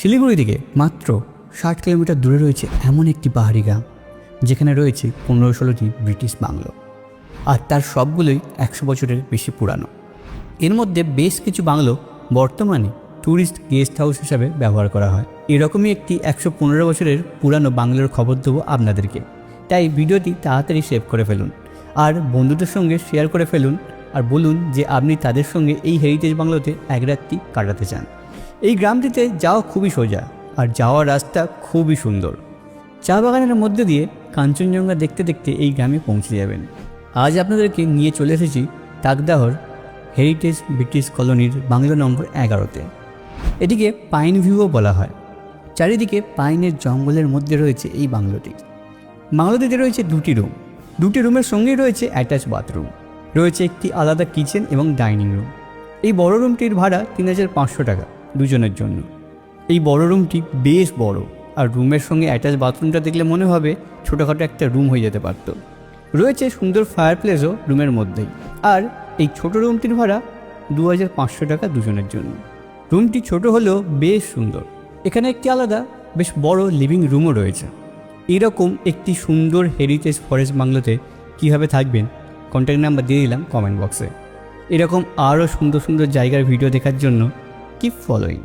শিলিগুড়ি থেকে মাত্র 60 কিলোমিটার দূরে রয়েছে এমন একটি পাহাড়ি গ্রাম যেখানে রয়েছে 15-16টি ব্রিটিশ বাংলো, আর তার সবগুলোই 100 বছরের বেশি পুরানো। এর মধ্যে বেশ কিছু বাংলো বর্তমানে ট্যুরিস্ট গেস্ট হাউস হিসাবে ব্যবহার করা হয়। এরকমই একটি 115 বছরের পুরানো বাংলোর খবর দেবো আপনাদেরকে, তাই ভিডিওটি তাড়াতাড়ি সেভ করে ফেলুন আর বন্ধুদের সঙ্গে শেয়ার করে ফেলুন, আর বলুন যে আপনি তাদের সঙ্গে এই হেরিটেজ বাংলোতে এক রাত্রি কাটাতে চান। এই গ্রামটিতে যাওয়া খুবই সোজা আর যাওয়ার রাস্তা খুবই সুন্দর। চা বাগানের মধ্যে দিয়ে কাঞ্চনজঙ্ঘা দেখতে দেখতে এই গ্রামে পৌঁছে যাবেন। আজ আপনাদেরকে নিয়ে চলে এসেছি তাকদাহর হেরিটেজ ব্রিটিশ কলোনির বাংলো নম্বর 11-তে। এটিকে পাইন ভিউও বলা হয়। চারিদিকে পাইনের জঙ্গলের মধ্যে রয়েছে এই বাংলোটি। বাংলোটিতে রয়েছে 2টি রুম, 2টি রুমের সঙ্গেই রয়েছে অ্যাটাচ বাথরুম, রয়েছে একটি আলাদা কিচেন এবং ডাইনিং রুম। এই বড় রুমটির ভাড়া 3500 টাকা দুজনের জন্য। এই বড় রুমটি বেশ বড়, আর রুমের সঙ্গে অ্যাটাচ বাথরুমটা দেখলে মনে হবে ছোটোখাটো একটা রুম হয়ে যেতে পারত। রয়েছে সুন্দর ফায়ার প্লেসও রুমের মধ্যেই। আর এই ছোট রুমটির ভাড়া 2500 টাকা দুজনের জন্য। রুমটি ছোট হলেও বেশ সুন্দর। এখানে একটি আলাদা বেশ বড় লিভিং রুমও রয়েছে। এরকম একটি সুন্দর হেরিটেজ ফরেস্ট বাংলোতে কীভাবে থাকবেন, কন্ট্যাক্ট নাম্বার দিয়ে দিলাম কমেন্ট বক্সে। এরকম আরও সুন্দর সুন্দর জায়গার ভিডিও দেখার জন্য কিপ ফলোইং।